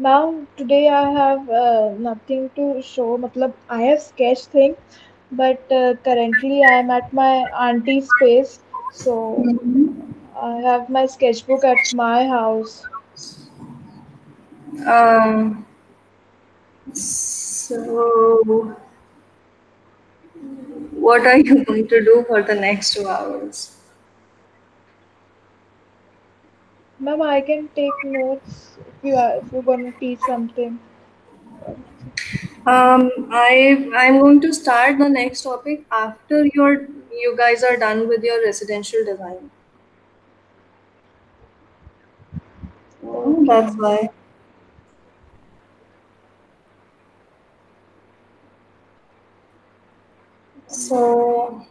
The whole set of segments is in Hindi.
Now today I have nothing to show. Matlab, I have sketch thing, but currently I am at my auntie's place, so I have my sketchbook at my house. Um, so, what are you going to do for the next 2 hours? Ma'am, I can take notes if you're gonna teach something. I'm going to start the next topic after you guys are done with your residential design. Okay, That's ma'am. why. So,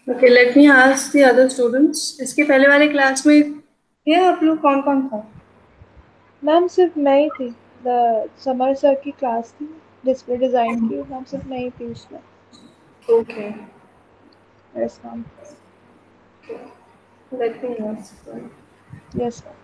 okay, let me ask the other students. इसके पहले वाले क्लास में थे आप लोग कौन कौन था? मैम सिर्फ मैं ही थी द समर सर की क्लास थी डिस्प्ले डिज़ाइन की मैम सिर्फ मैं ही थी उसमें Okay, yes ma'am let me ask. Yes ma'am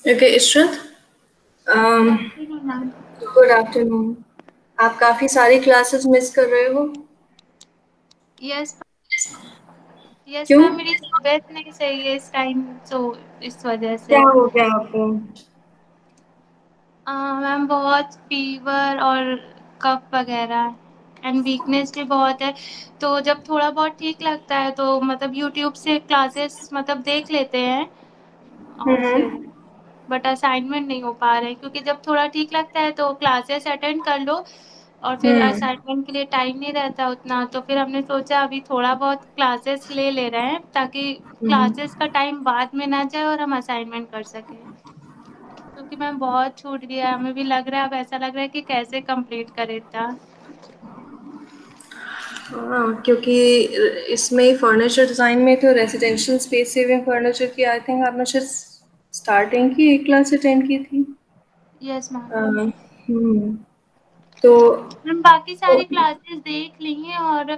Okay, Ishrat. Good Um, afternoon ma'am. Good afternoon. आप काफी सारी क्लासेस मिस कर रहे हो। यस यस क्यों? मैम, मेरी तबीयत नहीं सही है इस टाइम, तो इस वजह क्या से। हो गया आपको? मैम बहुत फीवर और कफ वगैरह एंड वीकनेस भी बहुत है। तो जब थोड़ा बहुत ठीक लगता है तो मतलब यूट्यूब से क्लासेस मतलब देख लेते हैं और फिर हम्म। बट असाइनमेंट नहीं हो पा रहे हैं, क्योंकि जब थोड़ा ठीक लगता है तो क्लासेस अटेंड कर लो और फिर हम्म। असाइनमेंट के लिए टाइम नहीं रहता उतना। तो फिर हमने सोचा अभी थोड़ा बहुत क्लासेस ले ले रहे हैं ताकि हम्म। क्लासेस का टाइम बाद में ना जाए और हम असाइनमेंट कर सकें, क्योंकि मैम बहुत छूट गया है। हमें भी लग रहा है, अब ऐसा लग रहा है कि कैसे कंप्लीट करें इतना। हाँ, क्योंकि इसमें फर्नीचर डिजाइन में तो रेजिडेंशियल स्पेस सेविंग फर्नीचर की आई थिंक आपने शायद स्टार्टिंग की एक क्लास अटेंड की थी। Yes ma'am. हम्म। तो मैम बाकी सारी क्लासेस देख ली हैं और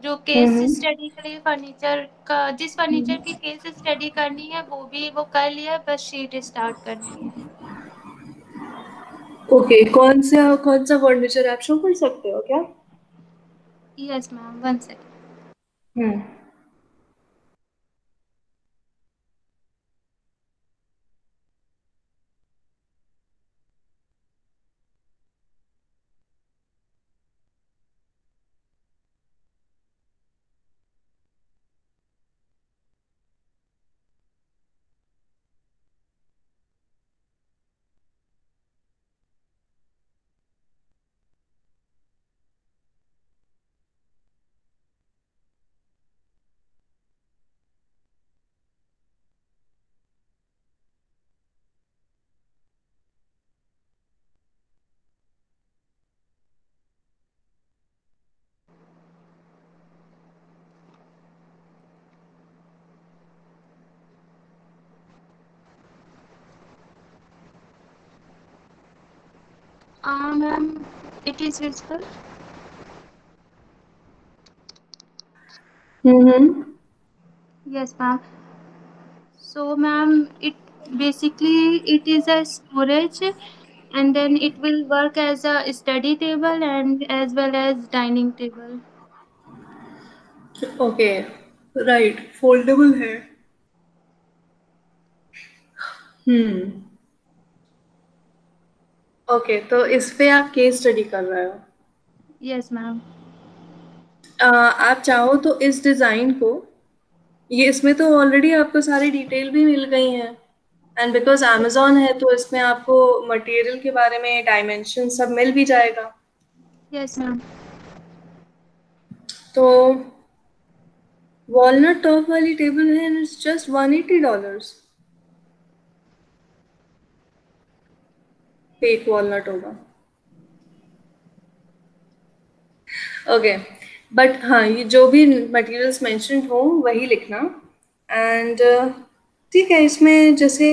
जो केस हम्म। स्टडी के लिए फर्नीचर का, जिस फर्नीचर की केस स्टडी करनी है वो कर लिया है, बस शीट स्टार्ट करनी है। ओके, कौन सा फर्नीचर आप शो कर सकते हो क्या? Yes ma'am, one second. Hmm. Ma'am it is visible. Hmm. Yes ma'am. So ma'am, it basically it is a storage, and then it will work as a study table and as well as dining table. Okay, right, foldable है। हम्म। ओके, तो इस पे आप केस स्टडी कर रहे हो। Yes ma'am. आप चाहो तो इस डिजाइन को, ये इसमें तो ऑलरेडी आपको सारी डिटेल भी मिल गई हैं। एंड बिकॉज अमेजोन है तो इसमें आपको मटेरियल के बारे में डायमेंशन सब मिल भी जाएगा। Yes ma'am. तो वॉलनट टॉप वाली टेबल है and it's just $180। Fake walnut होगा। ओके, बट हाँ, ये जो भी मटेरियल्स मेंशन्ड हो वही लिखना। एंड ठीक है, इसमें जैसे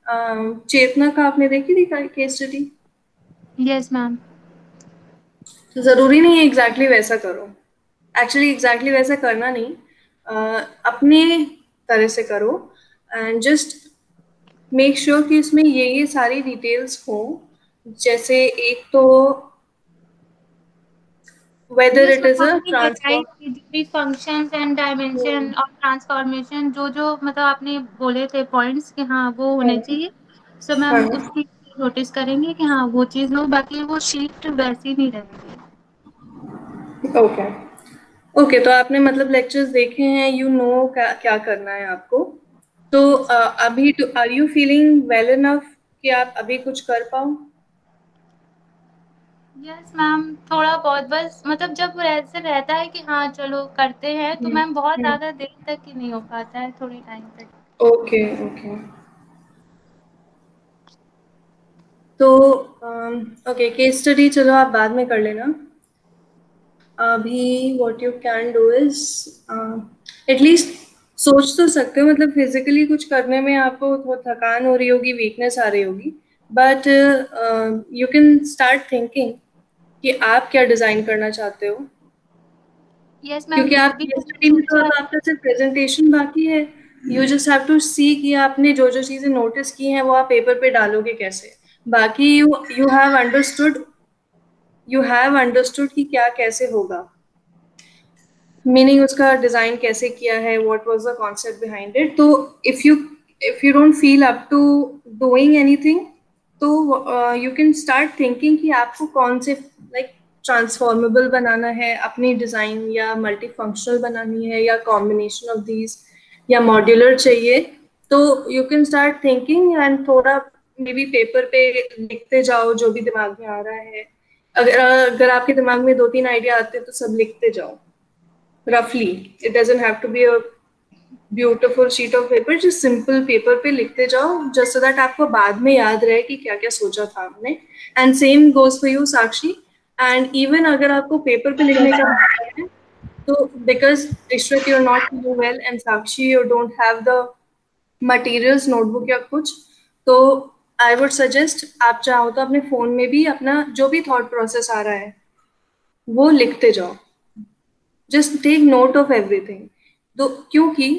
चेतना का आपने देखी थी केस स्टडी? Yes ma'am. तो जरूरी नहीं है एग्जैक्टली वैसा करो। एक्चुअली एग्जैक्टली वैसा करना नहीं, अपने तरह से करो एंड जस्ट मेक श्योर कि इसमें ये सारी डिटेल्स हो। जैसे एक तो weather yes it is ma'am, uh आपने बताई ट्रांसफॉर्म। थी जो भी फंक्शंस एंड डायमेंशन और ट्रांसफॉर्मेशन जो जो मतलब आपने बोले थे पॉइंट्स कि हाँ वो होने चाहिए। सो मैम हाँ, उसकी नोटिस करेंगे कि हाँ वो चीज़ हो, बाकी वो शीट वैसी नहीं रहेगी। ओके। ओके, तो आपने मतलब लेक्चर्स देखे हैं, यू नो क्या क्या करना है आपको। तो यस अभी are you feeling well enough कि आप अभी कुछ कर पाओ? यस मैम, थोड़ा बहुत बस मतलब जब ऐसे रहता है कि हाँ चलो करते हैं तो मैम बहुत ज़्यादा देर तक ही नहीं हो पाता है, थोड़े टाइम तक। Okay okay. तो ओके, केस स्टडी चलो आप बाद में कर लेना। अभी what you can do is at least सोच तो सकते हो, मतलब फिजिकली कुछ करने में आपको थोड़ा थकान हो रही होगी, वीकनेस आ रही होगी, but you can start thinking कि आप क्या डिजाइन करना चाहते हो। यस मैम, क्योंकि वो आप भी केस मैंने स्टडी में तो सोचा अब है। आपका सिर्फ प्रेजेंटेशन बाकी है। यू जस्ट हैव टू सी कि आपने जो जो चीजें नोटिस की हैं वो आप पेपर पे डालोगे कैसे। बाकी यू हैव अंडरस्टूड कि क्या कैसे होगा, मीनिंग उसका डिजाइन कैसे किया है, what was the concept behind it. तो if you don't feel up to doing anything, तो यू कैन स्टार्ट थिंकिंग कि आपको कौन से लाइक ट्रांसफॉर्मेबल बनाना है अपनी डिजाइन, या मल्टी फंक्शनल बनानी है, या कॉम्बिनेशन ऑफ दीज, या मॉड्यूलर चाहिए। तो you can start thinking and थोड़ा मे बी पेपर पे लिखते जाओ जो भी दिमाग में आ रहा है। अगर अगर आपके दिमाग में 2-3 आइडिया आते हैं तो सब लिखते जाओ रफली। It doesn't have to be a beautiful sheet of paper, जो सिंपल पेपर पे लिखते जाओ जस्ट सो दैट आपको बाद में याद रहे कि क्या क्या सोचा था हमने। And same goes for you Sakshi. And even अगर आपको पेपर पे लिखने का मन है, तो because Ishrat you are not feeling well and Sakshi you don't have the materials notebook या कुछ, तो आई वुड सजेस्ट आप चाहो तो अपने फोन में भी अपना जो भी थॉट प्रोसेस आ रहा है वो लिखते जाओ। Just take note of everything. तो क्योंकि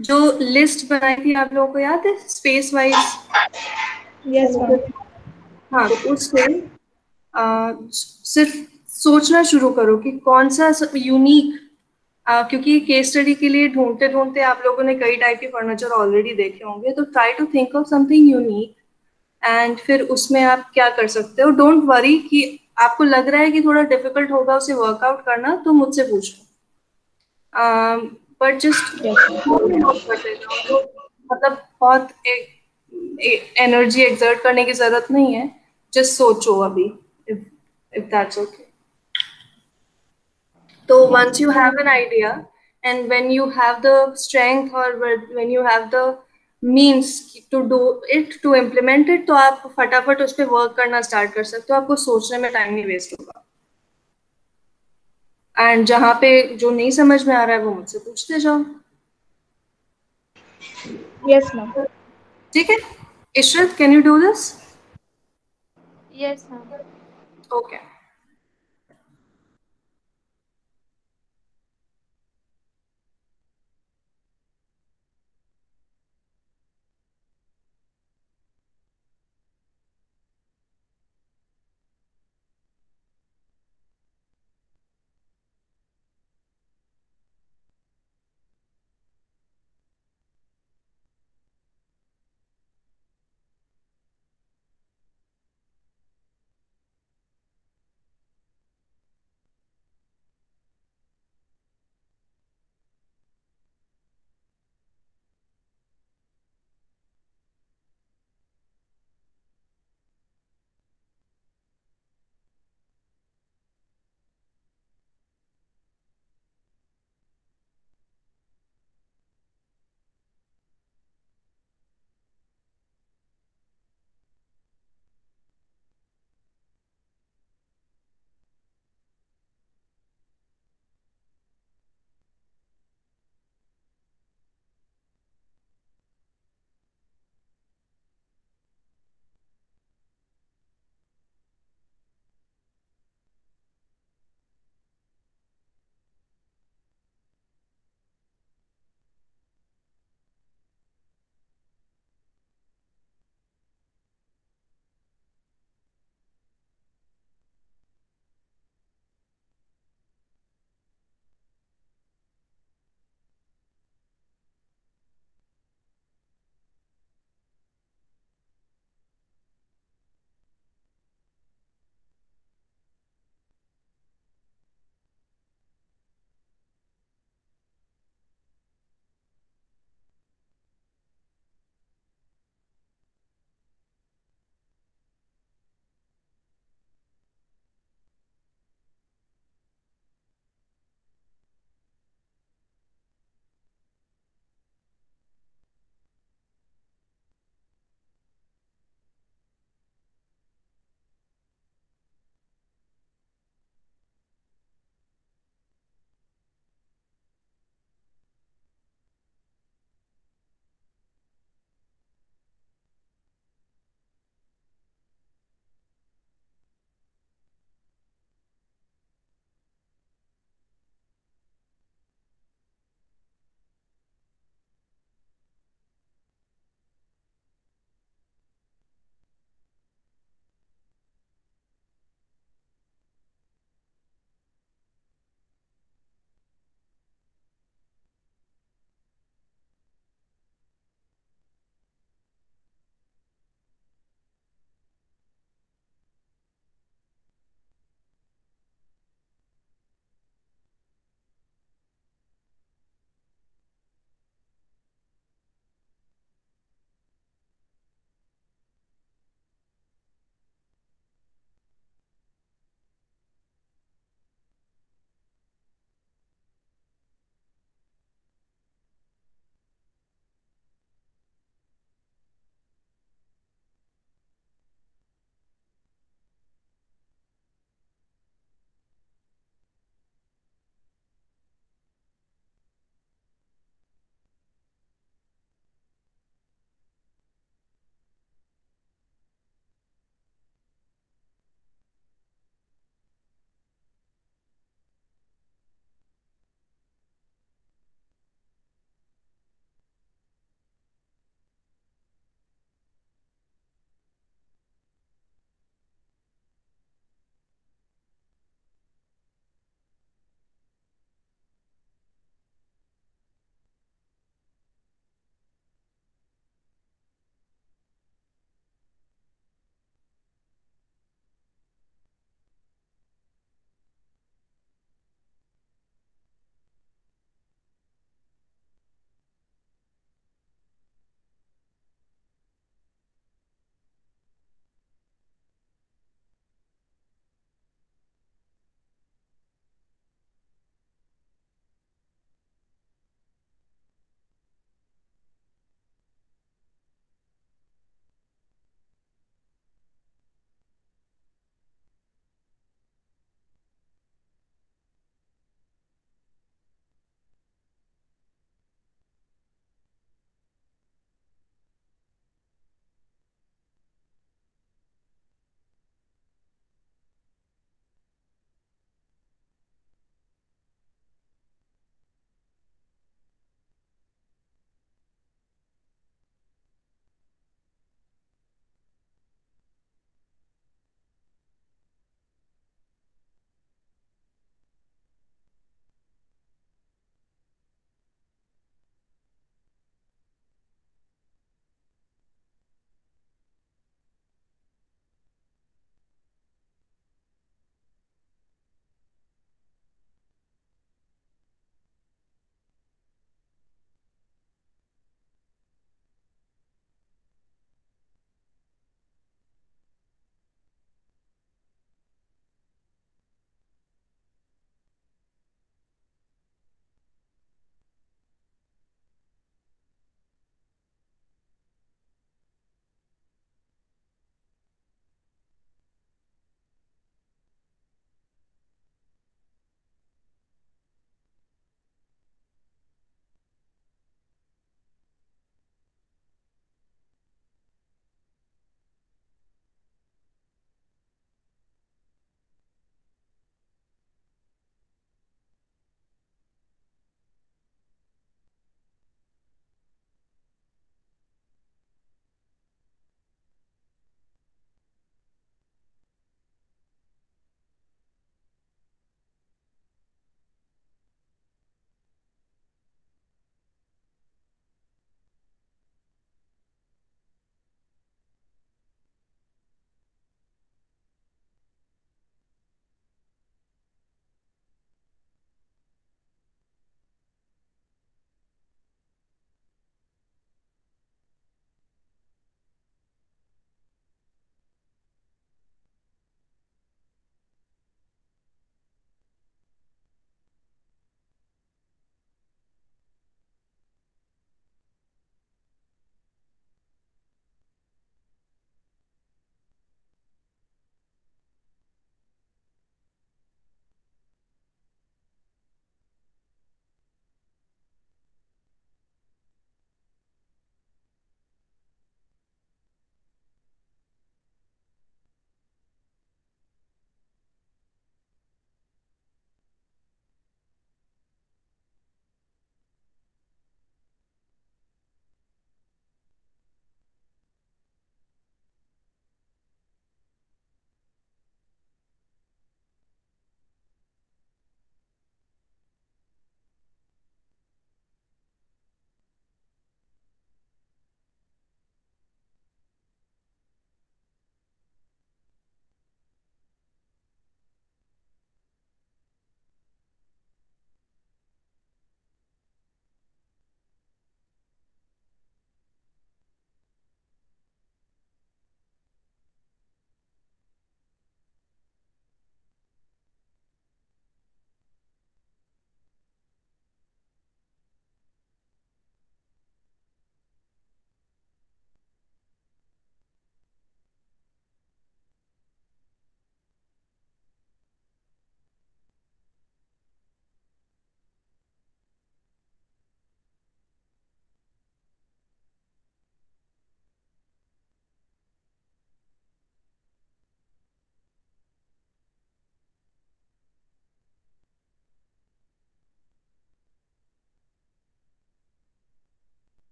जो लिस्ट बनाई थी आप लोगों को याद है स्पेस वाइज? Yes, ma'am. हाँ, तो उससे सिर्फ सोचना शुरू करो कि कौन सा यूनिक, क्योंकि केस स्टडी के लिए ढूंढते ढूंढते आप लोगों ने कई टाइप के फर्नीचर ऑलरेडी देखे होंगे, तो try to think of something unique and फिर उसमें आप क्या कर सकते हो। डोंट वरी कि आपको लग रहा है कि थोड़ा डिफिकल्ट होगा उसे वर्कआउट करना, तो मुझसे पूछो। But just Yes, ma'am. करते जाओ, तो मतलब बहुत एनर्जी एक्सर्ट करने की जरूरत नहीं है। जस्ट सोचो अभी, इफ इफ दैट्स ओके। तो Yes, once you ma'am. have an idea and when you have the strength or when you have the means to do it, to implement it, तो आप फटाफट उस पर वर्क करना स्टार्ट कर सकते हो। आपको सोचने में टाइम नहीं वेस्ट होगा। एंड जहाँ पे जो नहीं समझ में आ रहा है वो मुझसे पूछते जाओ। Yes, ma'am. ठीक है Ishrat, can you do this? Yes ma'am. Okay.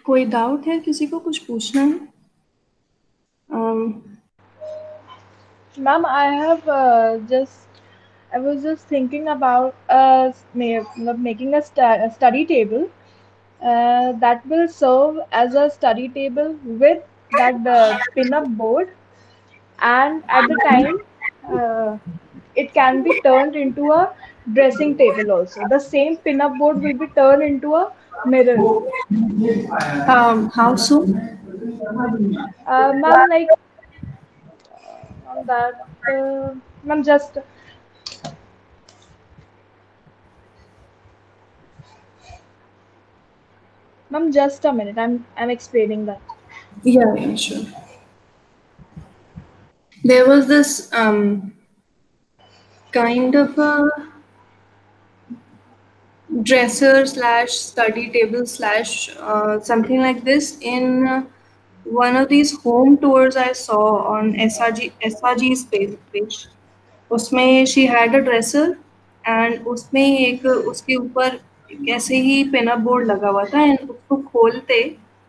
कोई डाउट है, किसी को कुछ पूछना है? Ma'am, I was just thinking about making a study table that will serve as a study table with that pin-up board, and at the time, uh, it can be turned into a dressing table also. The same pin-up board will be turned into a mirror. How soon? Ma'am, like on that, ma'am, just a minute. I'm explaining that. Yeah, sure. There was this kind of a dresser slash study table slash something like this in one of these home tours I saw on SRG's page. उसमें she had a dresser and उसमें एक उसके ऊपर कैसे ही पिन अप बोर्ड लगा हुआ था एंड उसको खोलते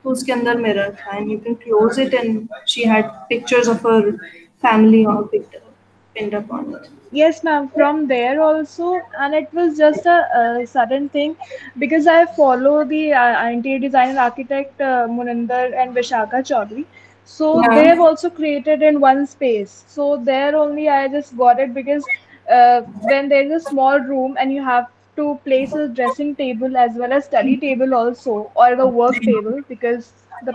तो उसके अंदर मिरर था and you can close it and she had pictures of her family और pinned up on it. Yes, ma'am. From there also, and it was just a sudden thing because I follow the interior designer architect Muninder and Vishaka Chaudhary. So they have Yeah. also created in one space. So there only I just got it because when there is a small room and you have to place a dressing table as well as study table also or the work table because the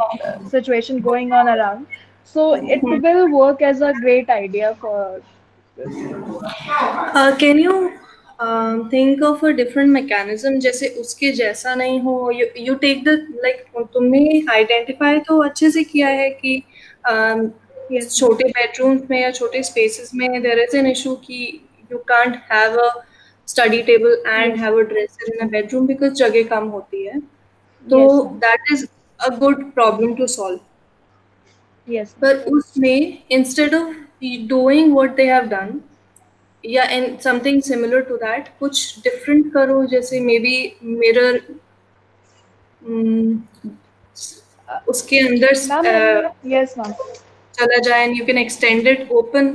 situation going on around. So it will work as a great idea for this. Can you think of a different mechanism जैसे उसके जैसा नहीं हो? You take the like तुमने identify तो अच्छे से किया है कि Yes, ma'am. छोटे bedrooms में या छोटे spaces में there is an issue कि you can't have a study table and Yes, have a dresser in a bedroom because जगह कम होती है. तो yes, ma'am. that is a good problem to solve. Yes, ma'am. पर उसमें instead of doing what they have done या and something similar to that कुछ डिफरेंट करो जैसे मे बी मिरर उसके अंदर Ma'am, yes, ma'am. चला जाए and you can extend it open.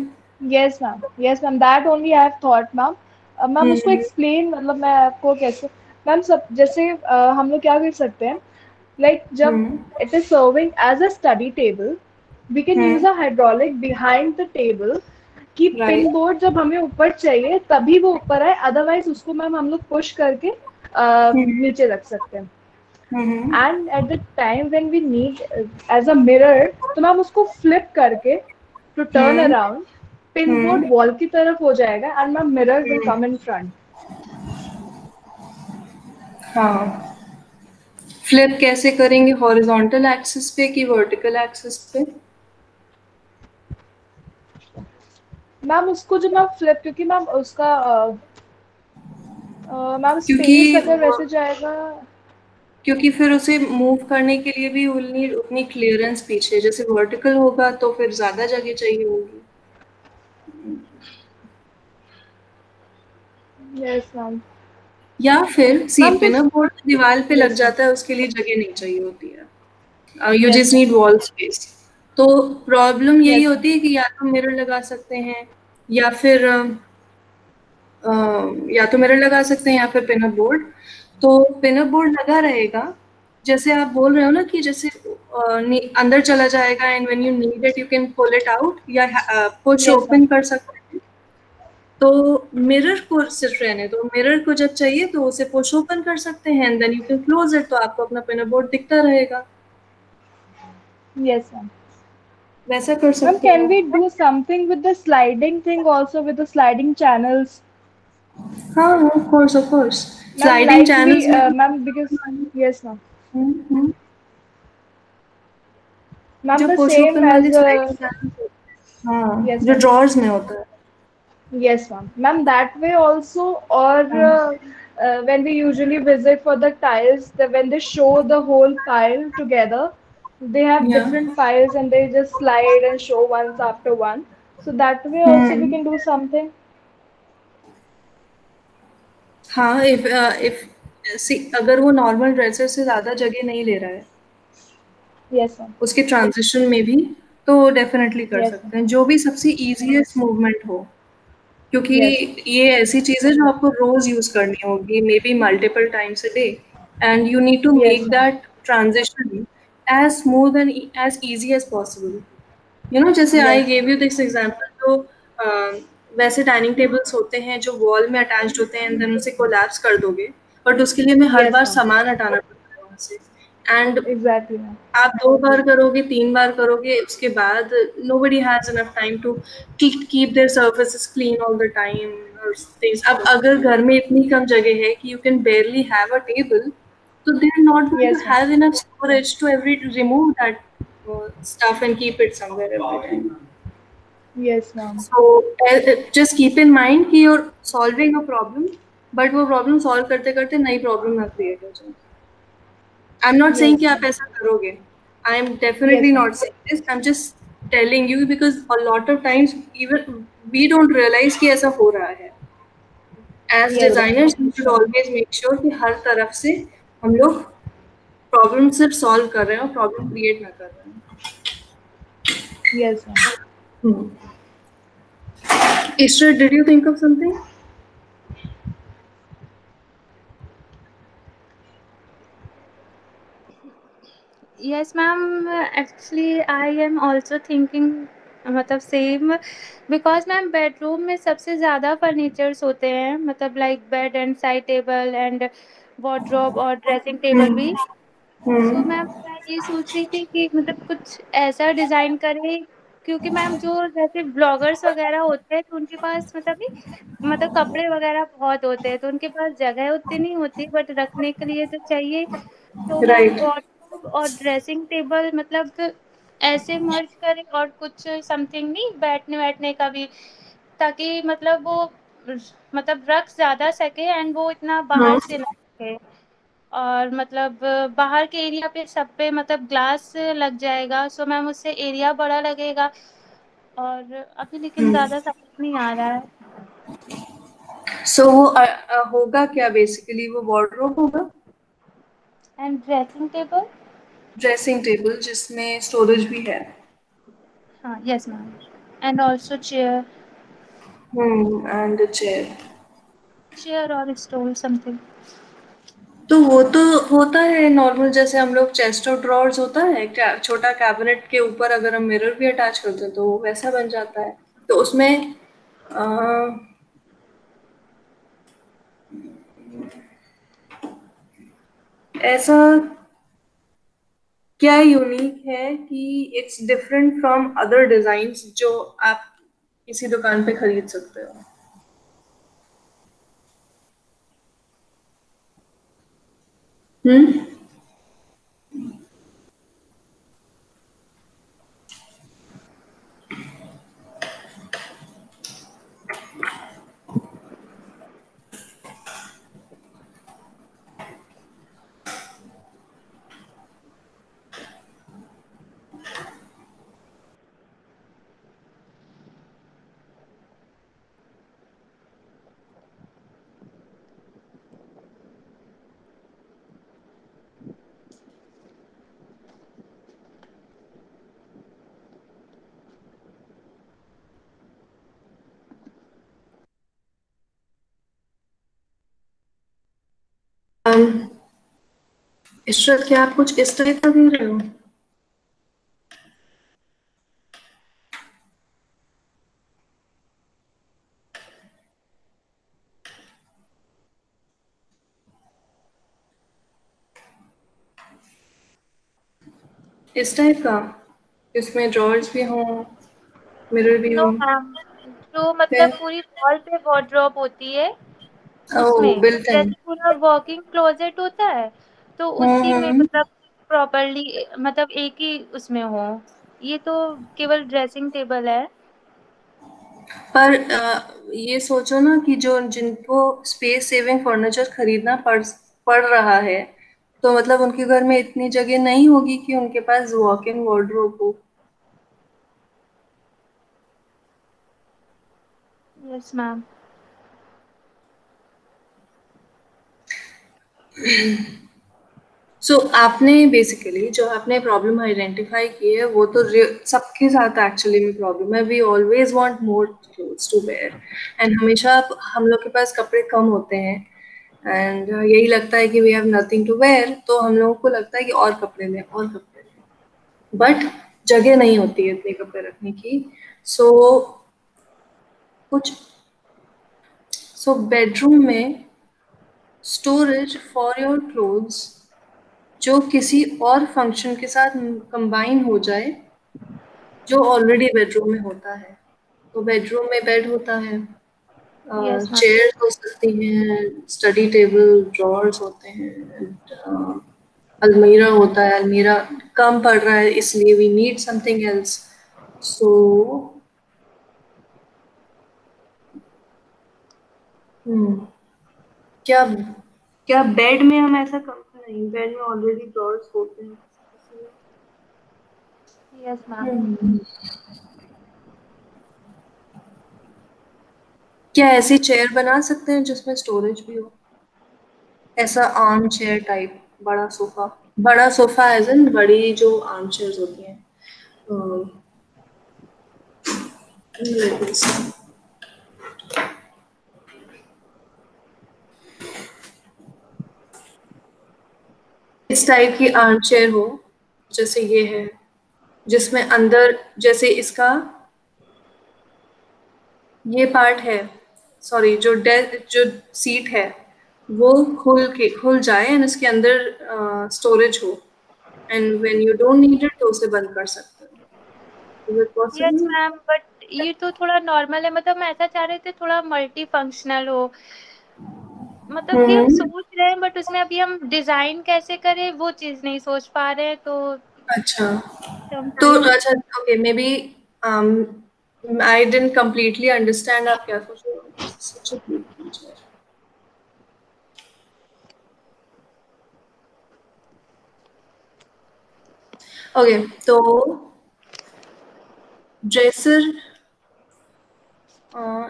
Yes, ma'am. Yes, ma'am. That only I have thought, ma'am. Ma'am उसको एक्सप्लेन मतलब मैं आपको कैसे मैम सब जैसे हम लोग क्या कर सकते हैं लाइक जब it is serving as a study table we can use a hydraulic behind the table कि पिन बोर्ड जब हमें ऊपर चाहिए तभी वो ऊपर आए अदरवाइज उसको मैम हम लोग पुश करके नीचे रख सकते हैं and at the time when we need as a mirror तो मैम उसको फ्लिप करके to turn around pin board wall की तरफ हो जाएगा and ma'am mirror will come in front. हाँ, फ्लिप कैसे करेंगे? हॉरिजॉन्टल एक्सिस पे कि वर्टिकल एक्सिस पे? मैम उसको जो मैम फ्लिप क्योंकि मैम उसका मैम स्पेस अगर वैसे जाएगा क्योंकि फिर उसे मूव करने के लिए भी उतनी क्लियरेंस पीछे जैसे वर्टिकल होगा तो फिर ज्यादा जगह चाहिए होगी. Yes ma'am. या फिर सी Ma'am, पिन अप बोर्ड दीवार पे लग Yes, जाता है उसके लिए जगह नहीं चाहिए होती है. You just need wall space. तो प्रॉब्लम यही Yes, होती है कि या तो मिरर लगा सकते हैं या फिर मिरर लगा सकते हैं या फिर पिन अप बोर्ड. तो पिन अप बोर्ड लगा रहेगा जैसे आप बोल रहे हो ना कि जैसे अंदर चला जाएगा and when you need it you can pull it out या पुश Yes, ओपन कर सकते हैं. तो मिरर को सिर्फ रहने दो. मिरर को जब चाहिए तो उसे पुश ओपन कर सकते हैं and then you can close it तो आपको अपना पिन अप बोर्ड दिखता रहेगा. yes, ma'am. वैसा कर Ma'am, सकते can हो. we do something with the sliding thing also with the sliding channels? हाँ, of course Ma'am, sliding like channels we, में. ma'am, because yes, ma'am. Ma'am, जो the पुश same ओपन वाले as स्लाइडिंग चैनल्स, हाँ, yes, जो ma'am. ड्रॉर्स में होता है. Yes, ma'am. Ma'am, that way also, or when we usually visit for the tiles, when they show the whole pile together, they have Yeah. different piles and they just slide and show ones after one. So that way also we can do something. हाँ, if सी अगर वो नॉर्मल ड्रेसर से ज़्यादा जगह नहीं ले रहा है Yes, ma'am. उसके ट्रांजिशन में भी तो डेफिनेटली कर Yes, ma'am. सकते हैं, जो भी सबसे इजीएस्ट मूवमेंट हो, क्योंकि Yes. ये ऐसी चीज़ है जो आपको रोज यूज करनी होगी, maybe multiple times a day, and you need to Yes, make ma'am. That transition as smooth and as easy as possible. जैसे I Yes. Gave you this example, तो वैसे डाइनिंग टेबल्स होते हैं जो वॉल में अटैच्ड होते हैं, एंड देन उसे कोलैप्स कर दोगे, बट उसके लिए हमें हर Yes, बार ma'am. सामान हटाना पड़ता है वहाँ से, एंड Exactly, ma'am. आप 2 बार करोगे, 3 बार करोगे, उसके बाद nobody has enough time to keep their surfaces clean all the time और things। अब अगर घर में इतनी कम जगह है कि you can barely have a table, तो they are not going to Yes, ma'am. have enough storage to remove that stuff and keep it somewhere every time। Yes, ma'am. So just keep in mind कि you're solving a problem, but वो problem solve करते करते नई problem ना create हो जाए। I'm not saying कि Yes, आप ma'am. ऐसा करोगे। I am definitely Yes, ma'am. not saying this. I'm just telling you because a lot of times even we don't realize कि ऐसा हो रहा है। As Yes, ma'am. designers, we should always make sure कि हर तरफ से हम लोग प्रॉब्लम सिर्फ सॉल्व कर रहे हैं और प्रॉब्लम क्रिएट ना कर रहे हैं। Yes, ma'am. Ishra, did you think of something? Yes, ma'am. Actually, I am also thinking मतलब सेम, बिकॉज मैम बेडरूम में सबसे ज़्यादा फर्नीचर्स होते हैं, मतलब like bed and side table and wardrobe और ड्रेसिंग टेबल भी। सो हम्म। मैम मैं ये सोच रही थी कि मतलब कुछ ऐसा डिज़ाइन करें, क्योंकि मैम जो जैसे ब्लॉगर्स वगैरह होते हैं तो उनके पास मतलब नहीं, मतलब कपड़े वगैरह बहुत होते हैं तो उनके पास जगह उतनी नहीं होती, बट रखने के लिए तो चाहिए। तो मैम राइट। वार्डरोब और ड्रेसिंग टेबल मतलब ऐसे मर्ज करें और कुछ समथिंग नहीं बैठने बैठने का भी, ताकि मतलब वो मतलब रख ज़्यादा सके एंड वो इतना बाहर से ना दिखे। और मतलब बाहर के एरिया पे सब पे मतलब ग्लास लग जाएगा, सो मैम उससे एरिया बड़ा लगेगा। और अभी लेकिन ज़्यादा समझ नहीं आ रहा है। सो वो होगा क्या बेसिकली? वो वार्डरोब होगा, and dressing table. Dressing table जिसमें स्टोरेज भी है। हाँ yes ma'am, and also chair. And chair. Chair और स्टूल समथिंग। तो वो तो होता है नॉर्मल, जैसे हम लोग चेस्ट ऑफ ड्रॉर्स होता है छोटा कैबिनेट के ऊपर अगर हम मिरर भी अटैच करते हैं तो वो वैसा बन जाता है। तो उसमें अ, ऐसा क्या यूनिक है कि it's different from other designs जो आप किसी दुकान पे खरीद सकते हो? हम्म। इशरत, क्या आप कुछ इस तरह का दे रहे हो? इस टाइप का इसमें ड्रॉर्स भी हों, मिरर भी नो हो? मैम, जो मतलब फिर पूरी वॉल पे वार्डरोब होती है ओह, उसमें, बिल्ट इन। जैसे पूरा वॉकिंग क्लोजेट होता है तो उसी में हम्म। मतलब प्रॉपरली मतलब एक ही उसमें हो। ये तो केवल ड्रेसिंग टेबल है। पर ये सोचो ना कि जो जिनको स्पेस सेविंग फर्नीचर खरीदना पड़ रहा है, तो मतलब उनके घर में इतनी जगह नहीं होगी कि उनके पास वॉक इन वार्डरोब हो। Yes ma'am. सो आपने बेसिकली जो आपने प्रॉब्लम आइडेंटिफाई की है वो तो सबके साथ एक्चुअली में प्रॉब्लम है. We always want more clothes to wear and हमेशा हम लोग के पास कपड़े कम होते हैं एंड यही लगता है कि we have nothing to wear, तो हम लोगों को लगता है कि और कपड़े लें और कपड़े लें, बट जगह नहीं होती है इतने कपड़े रखने की. सो बेडरूम में स्टोरेज फॉर योर क्लोथ्स जो किसी और फंक्शन के साथ कंबाइन हो जाए जो ऑलरेडी बेडरूम में होता है. तो बेडरूम में बेड होता है, यस मैम. चेयर्स हो सकती हैं, स्टडी टेबल, ड्रॉर्स होते हैं, अलमीरा होता है. अलमीरा कम पड़ रहा है इसलिए वी नीड समथिंग एल्स. सो क्या क्या बेड में हम ऐसा कम नहीं, बेड में ऑलरेडी ड्रॉर्स होते हैं. Yes ma'am. क्या ऐसी चेयर बना सकते हैं जिसमें स्टोरेज भी हो, ऐसा आर्म चेयर टाइप, बड़ा सोफा एज इन बड़ी जो आर्म चेयर्स होती हैं. इस टाइप की आर्म चेयर हो जैसे ये है, जिसमें अंदर जैसे इसका ये पार्ट है, सॉरी जो सीट है वो खुल जाए एंड इसके अंदर स्टोरेज हो and when you don't need it तो उसे बंद कर सकते हो. Is it yes possible? Ma'am, but ये तो थोड़ा नॉर्मल है. मतलब हम ऐसा चाह रहे थे थोड़ा मल्टी फंक्शनल हो. मतलब कि हम सोच रहे हैं बट उसमें अभी हम डिजाइन कैसे करें वो चीज नहीं सोच पा रहे हैं. तो अच्छा, तो समटाइम अच्छा, okay, maybe I didn't completely understand आप क्या सोच रहे हो. Such a beautiful chair. Okay, तो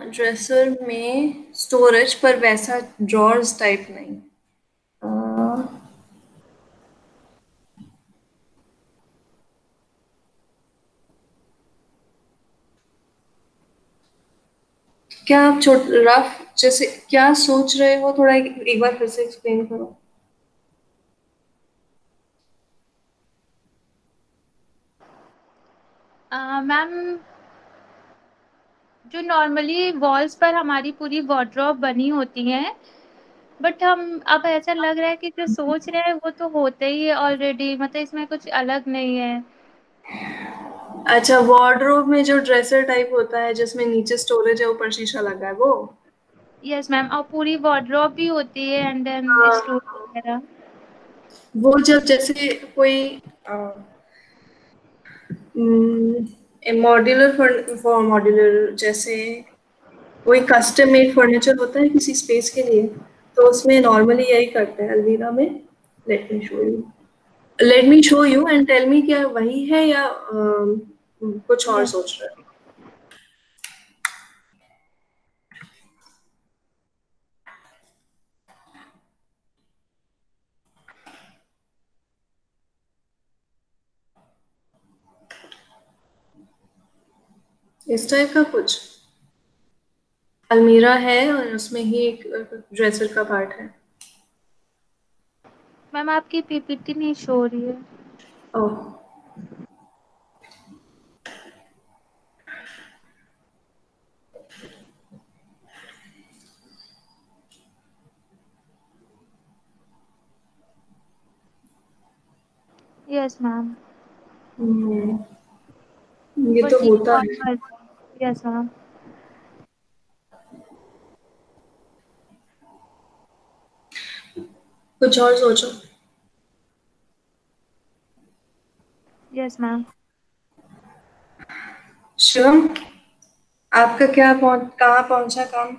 ड्रेसर में स्टोरेज पर वैसा ड्रॉर्स टाइप नहीं. क्या आप रफ जैसे क्या सोच रहे हो, थोड़ा एक बार फिर से एक्सप्लेन करो. मैम जो नॉर्मली वॉल्स पर हमारी पूरी वार्डरोब बनी होती है, बट हम अब ऐसा लग रहा है कि जो सोच रहे हैं वो तो होते ही है ऑलरेडी. मतलब इसमें कुछ अलग नहीं है. अच्छा, वार्डरोब में जो ड्रेसर टाइप होता है जिसमें नीचे स्टोरेज है ऊपर शीशा लगा है वो. यस मैम, और पूरी वार्डरोब भी होती है एंड देन स्टोर वगैरह. वो जब जैसे कोई मॉड्यूलर जैसे कोई कस्टम मेड फर्नीचर होता है किसी स्पेस के लिए, तो उसमें नॉर्मली यही करते हैं अलमीरा में. Let me show you and tell me क्या वही है या कुछ और सोच रहे हो. इस टाइप का कुछ अलमीरा है और उसमें ही एक ड्रेसर का पार्ट है. मैम आपकी पीपीटी नहीं शो हो रही है. ओह, यस मैम. ये तो होता है. Yes ma'am. कुछ और सोचो. Yes ma'am. शिवम, आपका कहाँ पहुंचा काम?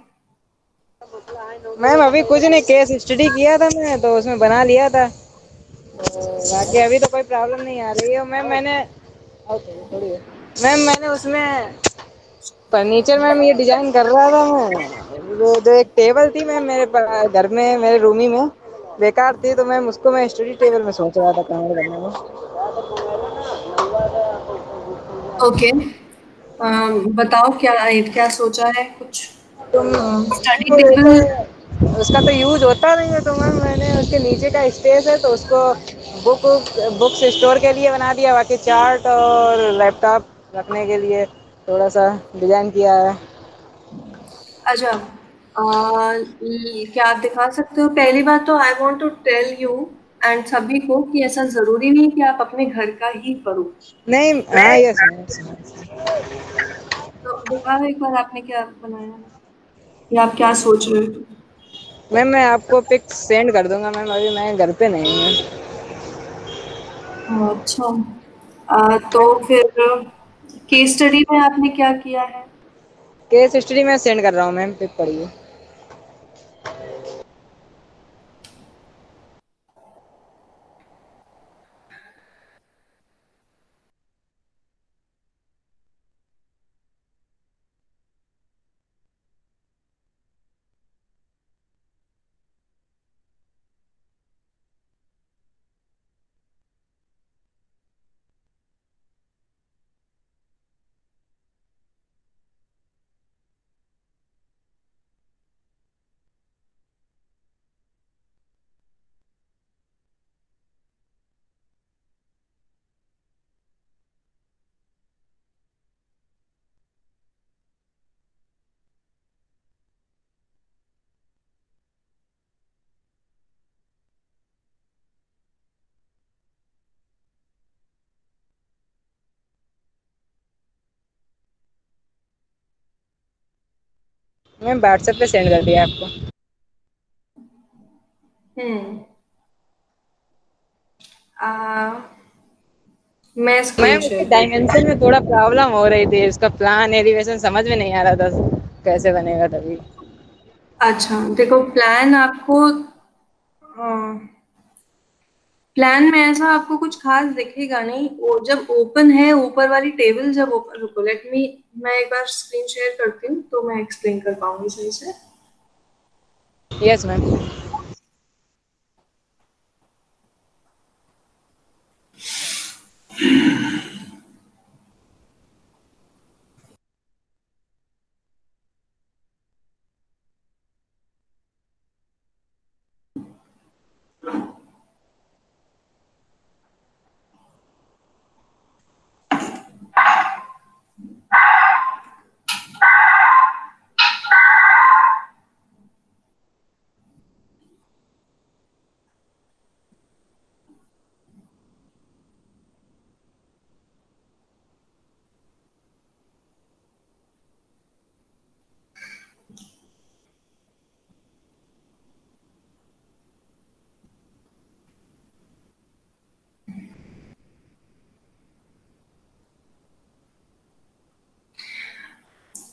मैम अभी कुछ नहीं, केस स्टडी किया था मैं तो उसमें बना लिया था. तो बाकी अभी तो कोई प्रॉब्लम नहीं आ रही है. मैम मैंने उसमें फर्नीचर मैम ये डिजाइन कर रहा था मैं. वो जो एक टेबल थी मैम मेरे घर में, मेरे रूमी में, बेकार थी, तो मैम उसको मैं स्टडी टेबल में सोच रहा था कन्वर्ट करने में। ओके, बताओ क्या क्या सोचा है कुछ। तो स्टडी तो टेबल। वैसे उसका तो यूज होता नहीं है, तो मैम मैंने उसके नीचे का स्पेस है तो उसको बुक बुक्स स्टोर के लिए बना दिया, बाकी चार्ट और लैपटॉप रखने के लिए थोड़ा सा डिजाइन किया है। अच्छा, क्या आप दिखा सकते हो? पहली बात तो I want to tell you and सभी को कि ऐसा जरूरी नहीं कि आप अपने घर का ही करो। नहीं, हाँ, मैं यस मैम। तो दिखाओ एक बार आपने क्या बनाया है या आप क्या सोच रहे हो। मैम मैं आपको पिक सेंड कर दूंगा मैम, अभी मैं घर पे नहीं हूँ। अच्छा, तो फिर केस स्टडी में आपने क्या किया है? केस हिस्ट्री में सेंड कर रहा हूँ मैम, पिक पढ़िए। मैम व्हाट्सएप पे सेंड कर दिया आपको। हम्म। आ, मैं स्क्रीन मैम उसके शेयर करती हूँ। डायमेंशन में थोड़ा प्रॉब्लम हो रही थी, उसका प्लान एलिवेशन समझ में नहीं आ रहा था कैसे बनेगा तभी। अच्छा देखो, प्लान में ऐसा आपको कुछ खास दिखेगा नहीं। वो जब ओपन है ऊपर वाली टेबल, जब ओपन, रुको लेट मी, मैं एक बार स्क्रीन शेयर करती हूँ तो मैं एक्सप्लेन कर पाऊंगी सही से। Yes ma'am.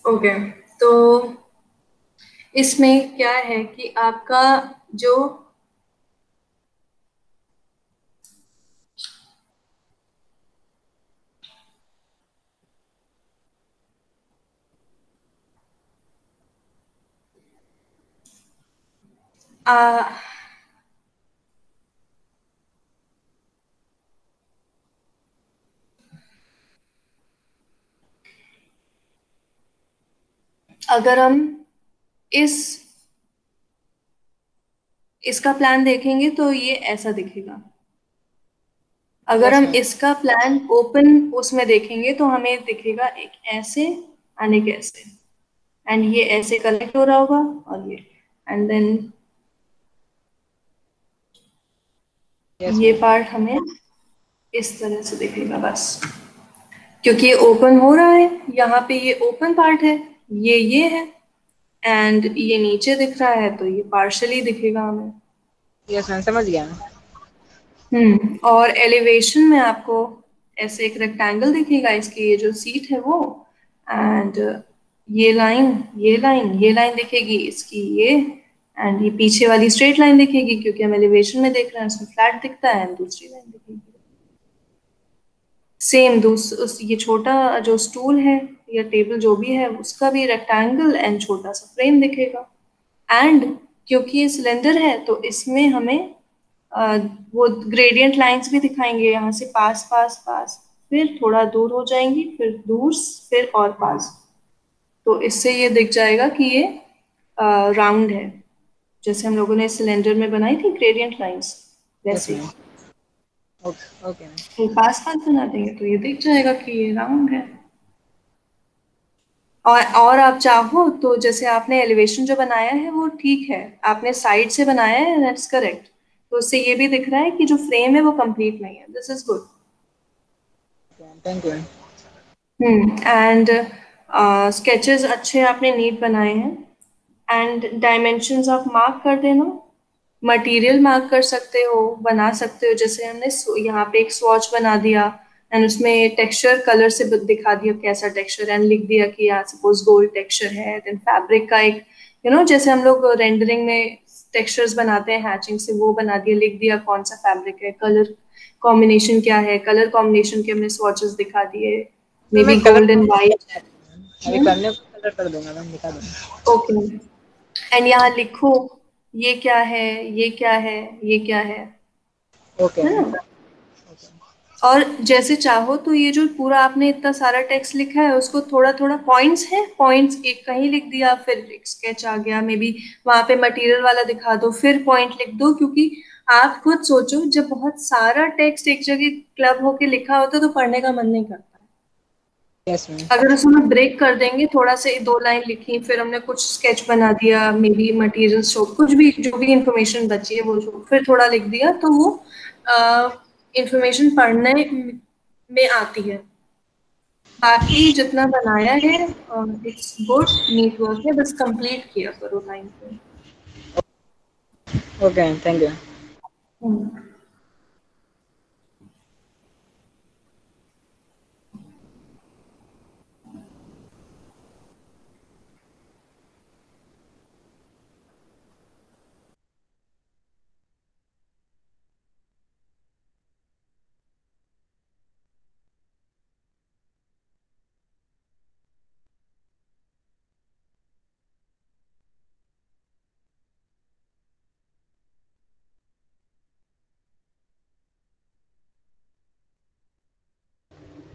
ओके, तो इसमें क्या है कि आपका जो आ, अगर हम इस इसका प्लान देखेंगे तो ये ऐसा दिखेगा। अगर यस हम मैम। इसका प्लान ओपन उसमें देखेंगे तो हमें दिखेगा एक ऐसे एंड एक ऐसे, एंड ये ऐसे कनेक्ट हो रहा होगा और एंड देन यस ये मैम। पार्ट हमें इस तरह से दिखेगा बस, क्योंकि ये ओपन हो रहा है। यहाँ पे ये ओपन पार्ट है, ये है, एंड ये नीचे दिख रहा है तो ये पार्शली दिखेगा हमें। यस मैम, समझ गया मैं। और एलिवेशन में आपको ऐसे एक रेक्टेंगल दिखेगा, इसकी ये जो सीट है वो, एंड ये लाइन दिखेगी इसकी, ये एंड ये पीछे वाली स्ट्रेट लाइन दिखेगी, क्योंकि हम एलिवेशन में देख रहे हैं उसमें फ्लैट दिखता है, एंड दूसरी लाइन दिखेगी सेम। ये छोटा जो स्टूल है या टेबल जो भी है उसका भी रेक्टेंगल एंड छोटा सा फ्रेम दिखेगा, एंड क्योंकि ये सिलेंडर है तो इसमें हमें वो ग्रेडियंट लाइंस भी दिखाएंगे, यहाँ से पास पास पास, फिर थोड़ा दूर हो जाएंगी, फिर दूर, फिर और पास। तो इससे ये दिख जाएगा कि ये राउंड है, जैसे हम लोगों ने सिलेंडर में बनाई थी ग्रेडियंट लाइंस यस वैसे। मैम। Okay okay ma'am. तो पास पास बना देंगे तो ये दिख जाएगा कि ये राउंड है। और आप चाहो तो जैसे आपने एलिवेशन जो बनाया है वो ठीक है, आपने साइड से बनाया है, दैट्स करेक्ट। तो उससे ये भी दिख रहा है कि जो फ्रेम है वो कंप्लीट नहीं है, this is good. Thank you. And sketches अच्छे आपने नीट बनाए हैं। एंड डायमेंशंस आप मार्क कर देना, मटेरियल मार्क कर सकते हो, बना सकते हो, जैसे हमने यहाँ पे एक स्वॉच बना दिया एंड उसमें टेक्सचर कलर से दिखा दिया कैसा टेक्सचर, एंड लिख दिया कि यहाँ सपोज गोल्ड टेक्सचर है। देन फैब्रिक का एक जैसे हम लोग रेंडरिंग में टेक्सचर्स बनाते हैं हैचिंग से, वो बना दिया, लिख दिया कौन सा फैब्रिक है, कलर कॉम्बिनेशन क्या है, कलर कॉम्बिनेशन के हमने स्वॉचेस दिखा दिए, मे मैं be colour gold and white. अभी करने को कलर कर दूंगा मैम, दिखा दूंगा। ओके, एंड यहाँ लिखो ये क्या है, ये क्या है, ये क्या ओके है मैम। ना। और जैसे चाहो तो ये जो पूरा आपने इतना सारा टेक्स्ट लिखा है उसको थोड़ा थोड़ा पॉइंट्स है, पॉइंट्स एक कहीं लिख दिया, फिर एक स्केच आ गया, मे बी वहां पे मटेरियल वाला दिखा दो, फिर पॉइंट लिख दो। क्योंकि आप खुद सोचो, जब बहुत सारा टेक्स्ट एक जगह क्लब होके लिखा होता है तो पढ़ने का मन नहीं करता। Yes ma'am. अगर उसमें ब्रेक कर देंगे, थोड़ा से 2 लाइन लिखी, फिर हमने कुछ स्केच बना दिया, मे बी मटीरियल शो, कुछ भी जो भी इंफॉर्मेशन बची है वो फिर थोड़ा लिख दिया, तो वो इंफॉर्मेशन पढ़ने में आती है। बाकी जितना बनाया है इट्स गुड, नीट वर्क है, बस कंप्लीट किया करो लाइन पे। Okay ma'am, thank you. Hmm.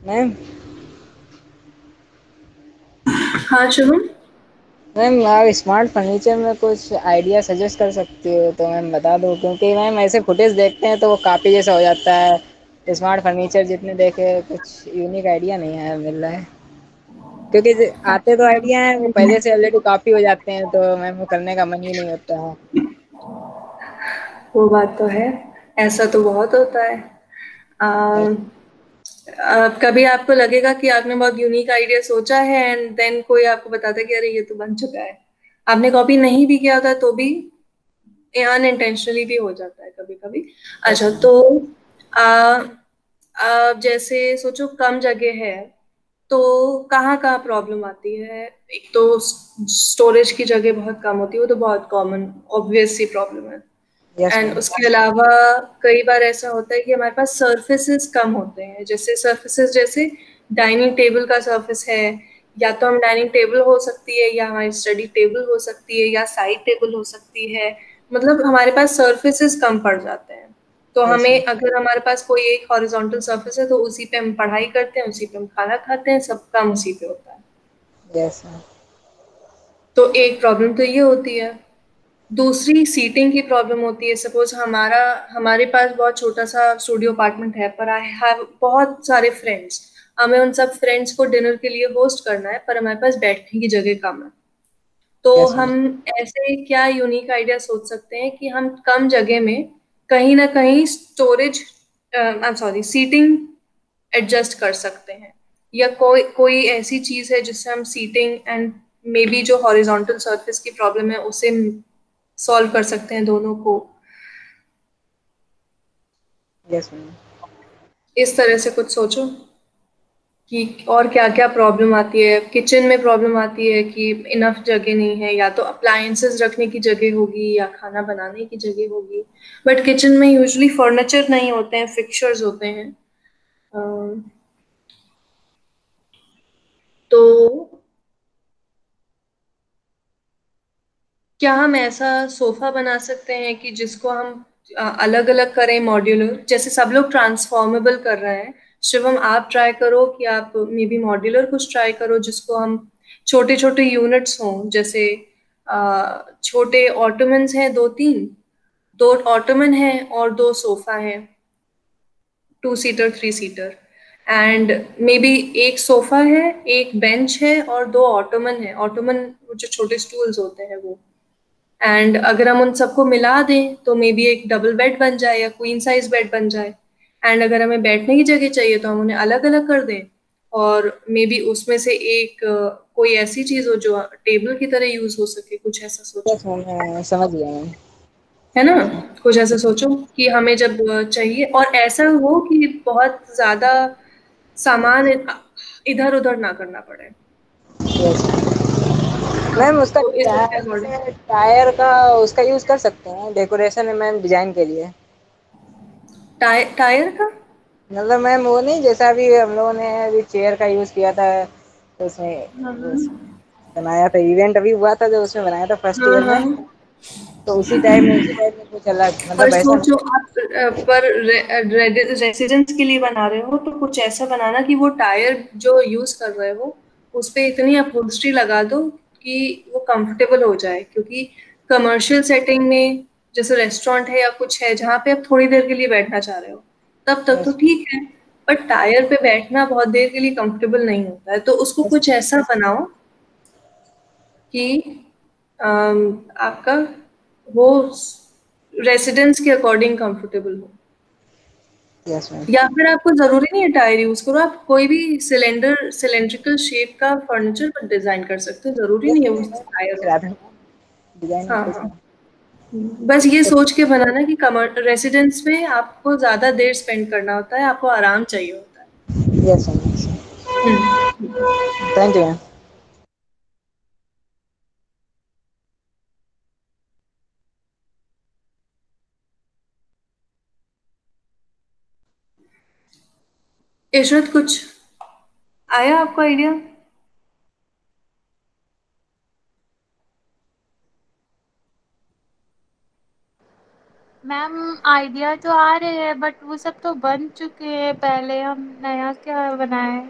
Ma'am हाँ शुभम। मैम आप स्मार्ट फर्नीचर में कुछ आइडिया सजेस्ट कर सकती हो तो मैम बता दो, क्योंकि मैम ऐसे फुटेज देखते हैं तो वो कापी जैसा हो जाता है। स्मार्ट फर्नीचर जितने देखे कुछ यूनिक आइडिया नहीं है मिल रहा है, क्योंकि आते तो आइडिया हैं वो पहले से ऑलरेडी कॉपी हो जाते हैं, तो मैम वो करने का मन ही नहीं होता है। वो बात तो है, ऐसा तो बहुत होता है। कभी आपको लगेगा कि आपने बहुत यूनिक आइडिया सोचा है एंड देन कोई आपको बताता है कि अरे ये तो बन चुका है, आपने कॉपी नहीं भी किया था तो भी अनइंटेंशनली भी हो जाता है कभी कभी। यस अच्छा, मैम। तो आ, जैसे सोचो कम जगह है तो कहाँ कहाँ प्रॉब्लम आती है। एक तो स्टोरेज की जगह बहुत कम होती है, वो तो बहुत कॉमन ऑब्वियस सी प्रॉब्लम है। Yes and ma'am. उसके अलावा कई बार ऐसा होता है कि हमारे पास सर्फेसेस कम होते हैं, जैसे सर्फेसेस जैसे डाइनिंग टेबल का सर्फेस है, या तो हम डाइनिंग टेबल हो सकती है, या हमारी स्टडी टेबल हो सकती है, या साइड टेबल हो सकती है। मतलब हमारे पास सर्फेसेस कम पड़ जाते हैं। तो यस मैम। हमें, अगर हमारे पास कोई एक हॉरिजॉन्टल सर्फेस है तो उसी पे हम पढ़ाई करते हैं, उसी पे हम खाना खाते हैं, सब काम उसी पे होता है। Yes ma'am. तो एक प्रॉब्लम तो ये होती है। दूसरी सीटिंग की प्रॉब्लम होती है। सपोज हमारे पास बहुत छोटा सा स्टूडियो अपार्टमेंट है, पर आई हैव बहुत सारे फ्रेंड्स, हमें उन सब फ्रेंड्स को डिनर के लिए होस्ट करना है, पर हमारे पास बैठने की जगह कम है। तो यस मैम। हम ऐसे क्या यूनिक आइडिया सोच सकते हैं कि हम कम जगह में कहीं ना कहीं storage, I am sorry, seating adjust कर सकते हैं, या कोई कोई ऐसी चीज है जिससे हम सीटिंग एंड मे बी जो हॉरिजॉन्टल सरफेस की प्रॉब्लम है उसे सॉल्व कर सकते हैं दोनों को। Yes ma'am. इस तरह से कुछ सोचो कि और क्या क्या प्रॉब्लम आती है। किचन में प्रॉब्लम आती है कि इनफ जगह नहीं है, या तो अप्लायंसेस रखने की जगह होगी या खाना बनाने की जगह होगी। बट किचन में यूजुअली फर्नीचर नहीं होते हैं, फिक्सचर्स होते हैं। अम, तो क्या हम ऐसा सोफा बना सकते हैं कि जिसको हम अलग अलग करें मॉड्यूलर, जैसे सब लोग ट्रांसफॉर्मेबल कर रहे हैं। शिवम, आप ट्राई करो कि आप मे बी मॉड्यूलर कुछ ट्राई करो जिसको हम छोटे छोटे यूनिट्स हों, जैसे छोटे ऑटोमन्स हैं दो तीन, दो ऑटोमन है और दो सोफा है, 2 seater 3 seater, and may be एक सोफा है, एक बेंच है और दो ऑटोमन है। ऑटोमन जो छोटे स्टूल्स होते हैं वो। एंड अगर हम उन सबको मिला दें तो मे बी एक डबल बेड बन जाए या क्वीन साइज बेड बन जाए। एंड अगर हमें बैठने की जगह चाहिए तो हम उन्हें अलग अलग कर दें, और मे बी उसमें से एक कोई ऐसी चीज हो जो टेबल की तरह यूज हो सके। कुछ ऐसा सोचो, यस मैम, मैं समझ गया मैम। है ना? कुछ ऐसा सोचो कि हमें जब चाहिए, और ऐसा हो कि बहुत ज्यादा सामान इधर उधर ना करना पड़े। यस हाँ, मैम, उसका तो इस टायर, अकॉर्डिंग। जैसे टायर का उसका यूज कर सकते हैं डेकोरेशन में मैम, डिजाइन के लिए। टायर का? मतलब मैम वो नहीं, जैसा अभी हम लोगों ने अभी चेयर का यूज किया था, तो उसमें हाँ वो बनाया था, इवेंट अभी हुआ था जो उसमें बनाया था फर्स्ट हाँ ईयर में। हाँ। तो उसी टाइप में कुछ अलग, मतलब पर वैसा सोचो नहीं। आप पर रेसिडेंस के लिए बना रहे हो तो कुछ ऐसा बनाना कि वो टायर जो यूज कर रहे हो उस पे इतनी अपहोल्स्ट्री लगा दो कि वो कंफर्टेबल हो जाए। क्योंकि कमर्शियल सेटिंग में, जैसे रेस्टोरेंट है या कुछ है जहाँ पे आप थोड़ी देर के लिए बैठना चाह रहे हो, तब तक तो यस ठीक है। पर टायर पे बैठना बहुत देर के लिए कंफर्टेबल नहीं होता है, तो उसको यस कुछ ऐसा बनाओ कि आपका वो रेसिडेंस के अकॉर्डिंग कंफर्टेबल हो। Yes ma'am. या फिर आपको जरूरी नहीं है टायर यूज करो, आप कोई भी सिलेंड्रिकल शेप का फर्नीचर डिजाइन कर सकते हो, जरूरी यस नहीं है मैं उस टायर पूछ हो। रहा था डिजाइन हाँ पूछ हाँ। रहा बस ये सोच के बनाना कि कमर रेसिडेंस में आपको ज्यादा देर स्पेंड करना होता है, आपको आराम चाहिए होता है। था। Yes ma'am, yes. Hmm. Thank you ma'am. Ishrat, कुछ आया आपको आइडिया? मैम आइडिया तो आ रहे हैं बट वो सब तो बन चुके हैं पहले, हम नया क्या बनाएं?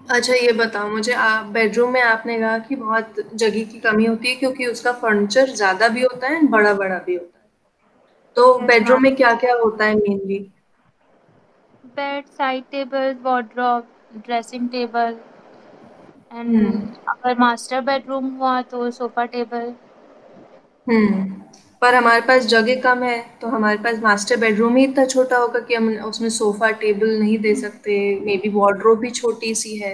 अच्छा ये बताओ मुझे, आप बेडरूम में आपने कहा कि बहुत जगह की कमी होती है क्योंकि उसका फर्नीचर ज्यादा भी होता है, बड़ा बड़ा भी होता है। तो यस बेडरूम मैम। में क्या क्या होता है mainly? Bed, side table, wardrobe, dressing table hmm. And अगर मास्टर बेडरूम हुआ तो सोफा टेबल। हम्म। पर हमारे पास जगह कम है, तो हमारे पास मास्टर बेडरूम ही इतना छोटा होगा कि हम उसमें सोफा टेबल नहीं दे सकते। मे बी वार्डरोब भी छोटी सी है,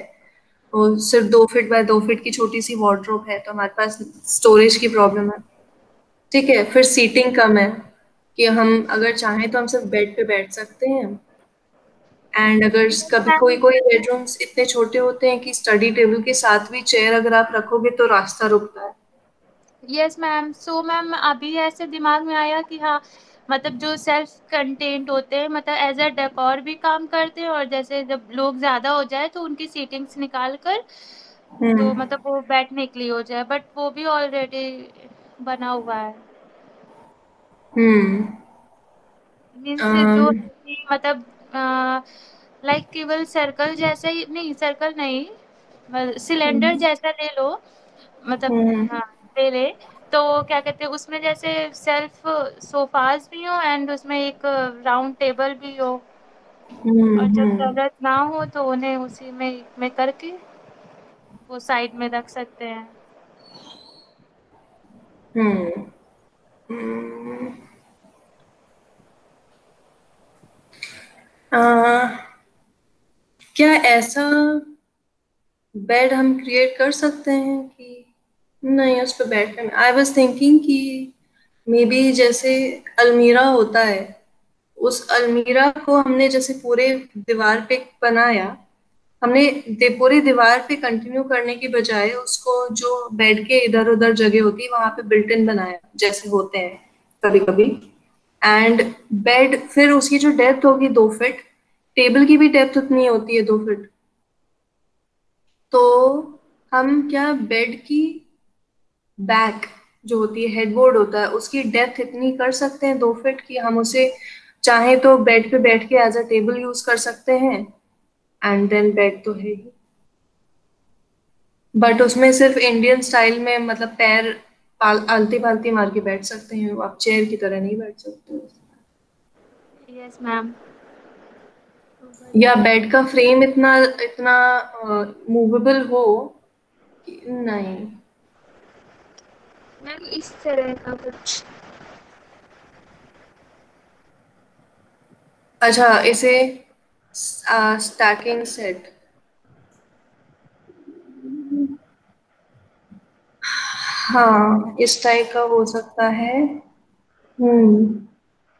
और सिर्फ 2 फीट बाय 2 फीट की छोटी सी वार्डरोब है, तो हमारे पास स्टोरेज की प्रॉब्लम है। ठीक है, फिर सीटिंग कम है कि हम अगर चाहें तो हम सिर्फ बेड पे बैठ सकते हैं। एंड अगर यस कभी कोई मैम। कोई बेडरूम्स इतने छोटे होते हैं कि स्टडी टेबल के साथ भी चेयर अगर आप रखोगे तो रास्ता रुकता है। Yes ma'am. सो मैम अभी ऐसे दिमाग में आया कि हाँ, मतलब जो सेल्फ कंटेंट होते हैं, मतलब एज अ डेकोर भी काम करते हैं, और जैसे जब लोग ज़्यादा हो जाए तो उनकी सीटिंग्स निकाल कर तो हम्म। मतलब वो बैठने के लिए हो जाए, बट वो भी ऑलरेडी बना हुआ है। हम्म। मीन्स जो अम, है कि मतलब लाइक केवल सर्कल जैसा ही नहीं, सर्कल नहीं, सिलेंडर हम्म। जैसा ले लो, मतलब हम्म। हाँ, ले ले। तो क्या कहते हैं, उसमें जैसे सेल्फ सोफाज भी हो एंड उसमें एक राउंड टेबल भी हो, और जब हम्म। जरूरत ना हो तो उन्हें उसी में करके वो साइड में रख सकते हैं। हम्म। हम्म। अ, क्या ऐसा बेड हम क्रिएट कर सकते हैं कि नहीं उस पर बैठने में, आई वाज थिंकिंग कि मे बी जैसे अलमीरा होता है, उस अलमीरा को हमने जैसे पूरे दीवार पे बनाया, हमने पूरी दीवार पे कंटिन्यू करने की बजाय उसको जो बेड के इधर उधर जगह होती है वहां पे बिल्ट इन बनाया, जैसे होते हैं कभी कभी। एंड बेड फिर उसकी जो डेप्थ होगी 2 फीट, टेबल की भी डेप्थ उतनी होती है 2 फीट। तो हम क्या बेड की बैक जो होती है, हेडबोर्ड होता है, उसकी डेप्थ इतनी कर सकते हैं 2 फीट की, हम उसे चाहे तो बेड पे बैठ के एज अ टेबल यूज कर सकते हैं, एंड देन बेड तो है ही, बट उसमें सिर्फ इंडियन स्टाइल में मतलब पैर आलती पालती मार के बैठ सकते हैं, आप चेयर की तरह नहीं बैठ सकते। Yes ma'am. या बेड का फ्रेम इतना इतना मूवेबल हो कि नहीं। मैम इस तरह का कुछ। अच्छा, इसे स्टैकिंग सेट, हाँ इस टाइप का हो सकता है।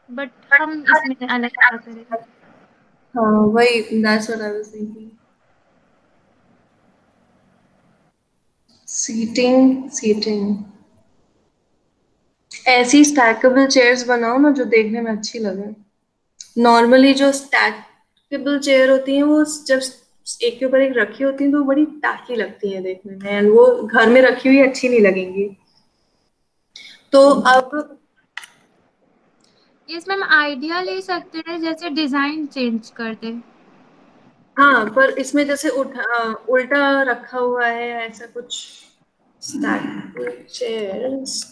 बट हम इसमें अलग क्या करें? हाँ वही, that's what I was thinking. Seating, seating ऐसी स्टैकेबल चेयर्स बनाओ ना जो देखने में अच्छी लगे। नॉर्मली जो स्टैकेबल चेयर होती हैं वो जब एक के ऊपर एक रखी होती हैं तो वो बड़ी टाकी लगती हैं देखने में, एंड वो घर में रखी हुई अच्छी नहीं लगेंगी। तो अब यस मैम, आइडिया ले सकते हैं, जैसे डिजाइन चेंज कर दे। हाँ, पर इसमें जैसे उल्टा रखा हुआ है ऐसा कुछ, स्टैकेबल चेयर्स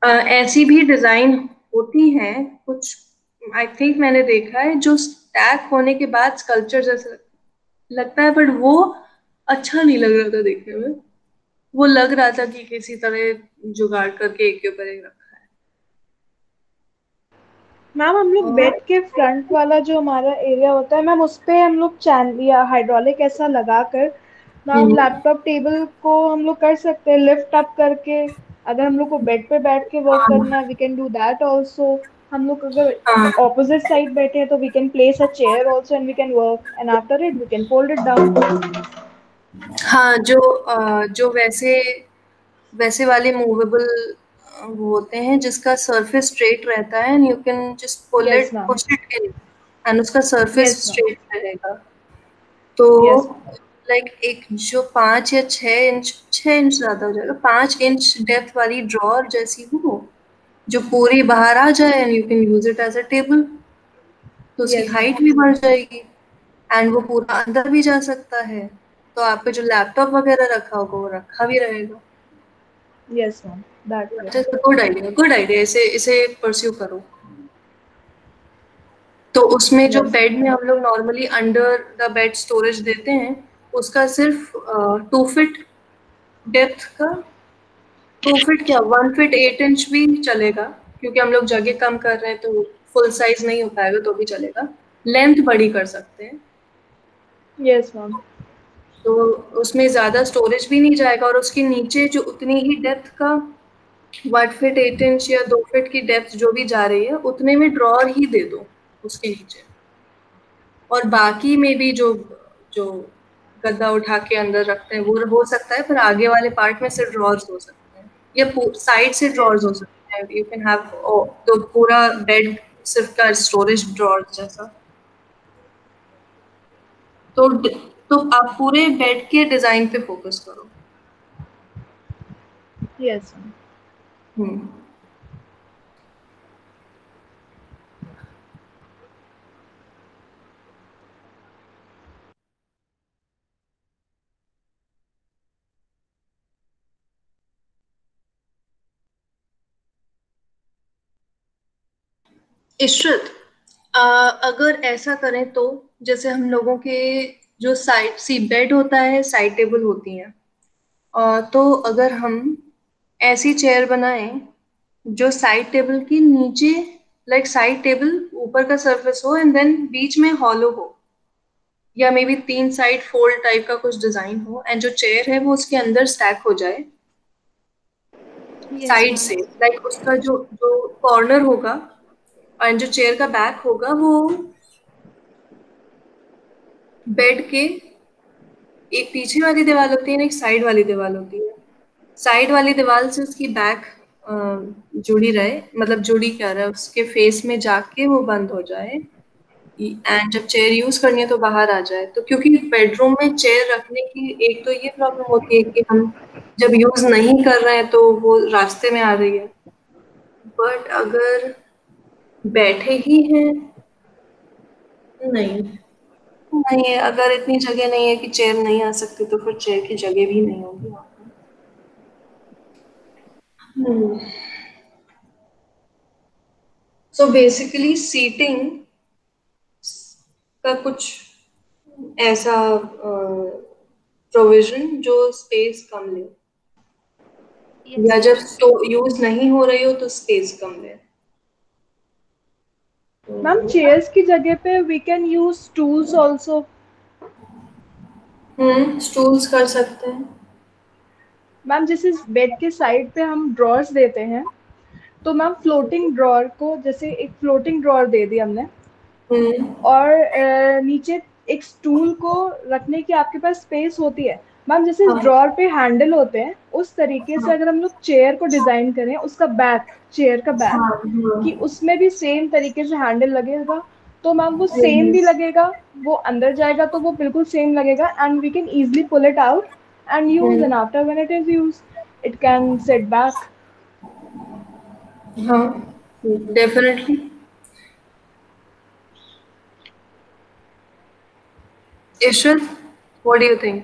ऐसी भी डिजाइन होती हैं कुछ, आई थिंक मैंने देखा है, जो स्टैक होने के बाद स्कल्पचर जैसा लगता है, बट वो अच्छा नहीं लग रहा था देखने में, वो लग रहा था कि किसी तरह जुगाड़ करके एक के ऊपर एक रखा है। मैम हम लोग और बेड के फ्रंट वाला जो हमारा एरिया होता है मैम, उस पे हम लोग चैन या हाइड्रोलिक ऐसा लगा कर मैम हम्म, लैपटॉप टेबल को हम लोग कर सकते हैं लिफ्ट अप करके। अगर हम लोग को बेड पे बैठ के वर्क करना है we can do that also. हम लोग अगर हाँ ऑपोजिट साइड बैठे हैं तो we can place a chair also and we can work and after it we can fold it down. हाँ, जो वैसे वैसे वाले मूवेबल वो होते हैं जिसका सरफेस स्ट्रेट रहता है, and you can just yes ma'am. Push it in, and उसका सरफेस यस मैम। स्ट्रेट रहेगा। तो यस मैम। लाइक एक जो 5 या 6 इंच, 6 इंच ज्यादा हो जाएगा, 5 इंच डेप्थ वाली ड्रॉर जैसी हो, जो पूरी बाहर आ जाए, and you can use it as a table, तो उसकी यस मैम। हाइट भी बढ़ जाएगी, एंड वो पूरा अंदर भी जा सकता है, तो आप पे जो लैपटॉप वगैरह रखा होगा वो रखा भी रहेगा। Yes ma'am that work. Good idea, good idea, इसे इसे परस्यू करो। तो उसमें जो यस बेड में हम लोग normally under the bed storage देते हैं, उसका सिर्फ 2 फीट डेप्थ का, 2 फीट क्या, 1 फीट 8 इंच भी चलेगा, क्योंकि हम लोग जगह कम कर रहे हैं तो फुल साइज नहीं हो पाएगा तो भी चलेगा, लेंथ बड़ी कर सकते हैं, यस मैम। तो उसमें ज्यादा स्टोरेज भी नहीं जाएगा, और उसके नीचे जो उतनी ही डेप्थ का 1 फीट 8 इंच या 2 फीट की डेप्थ जो भी जा रही है उतने में ड्रॉर ही दे दो उसके नीचे, और बाकी में भी जो जो गद्दा उठा के अंदर रखते हैं वो हो सकता है, फिर आगे वाले पार्ट में सिर्फ ड्रॉर्स हो सकते हैं, या साइड से ड्रॉर्स यस हो सकते हैं, यू कैन हैव तो पूरा बेड सिर्फ का स्टोरेज ड्रॉर जैसा। तो तो आप पूरे बेड के डिजाइन पे फोकस करो। Yes ma'am. हम्म, इशरत, अगर ऐसा करें तो जैसे हम लोगों के जो साइड सी बेड होता है, साइड टेबल होती है, तो अगर हम ऐसी चेयर बनाएं जो साइड टेबल की नीचे, लाइक साइड टेबल ऊपर का सरफेस हो एंड देन बीच में हॉलो हो, या may be 3 side fold type का कुछ डिजाइन हो, एंड जो चेयर है वो उसके अंदर स्टैक हो जाए यस साइड मैम। से, लाइक उसका जो जो कॉर्नर होगा एंड जो चेयर का बैक होगा वो बेड के एक पीछे वाली दीवार होती है ना, एक साइड वाली दीवार होती है, साइड वाली दीवार से उसकी बैक जुड़ी रहे, मतलब जुड़ी क्या रहे, उसके फेस में जाके वो बंद हो जाए, एंड जब चेयर यूज करनी है तो बाहर आ जाए। तो क्योंकि बेडरूम में चेयर रखने की एक तो ये प्रॉब्लम होती है कि हम जब यूज नहीं कर रहे हैं तो वो रास्ते में आ रही है, बट अगर बैठे ही हैं, नहीं नहीं, अगर इतनी जगह नहीं है कि चेयर नहीं आ सकती तो फिर चेयर की जगह भी नहीं होगी वहाँ पे। सो बेसिकली सीटिंग का कुछ ऐसा प्रोविजन जो स्पेस कम ले, या यस जब तो यूज नहीं हो रही हो तो स्पेस कम ले। मैम चेयर्स की जगह पे we can use stools also. Stools कर सकते हैं। मैम जैसे बेड के साइड पे हम ड्रॉर्स देते हैं, तो मैम फ्लोटिंग ड्रॉर को जैसे एक फ्लोटिंग ड्रॉर दे दी हमने, और नीचे एक स्टूल को रखने की आपके पास स्पेस होती है। मैम जैसे इस हाँ ड्रॉर पे हैंडल होते हैं, उस तरीके से अगर हम लोग चेयर को डिजाइन करें, उसका बैक, चेयर का बैक, हाँ कि उसमें भी सेम तरीके से हैंडल लगेगा, तो मैम वो सेम भी yes. लगेगा, वो अंदर जाएगा तो वो बिल्कुल सेम लगेगा, and we can easily pull it out and use, and after when it is use it can set back. हाँ definitely. Ishrat, what do you think?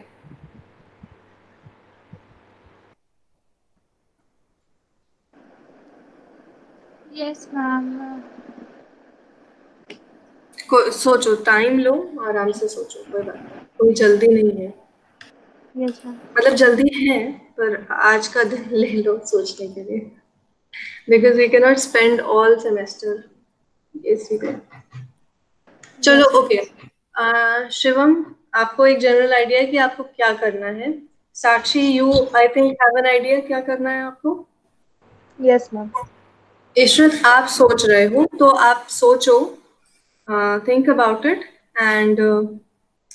Yes ma'am. सोचो, टाइम लो, आराम से सोचो, कोई बात नहीं, कोई जल्दी नहीं है। Yes ma'am. मतलब जल्दी है पर आज का दिन ले लो सोचने के लिए, because we can not spend all semester इसी पे। चलो यस ओके। शिवम, आपको एक जनरल आइडिया है कि आपको क्या करना है? Sakshi, you I think have an idea क्या करना है आपको? Yes ma'am. इशरत, आप सोच रहे हो तो आप सोचो, think about it, and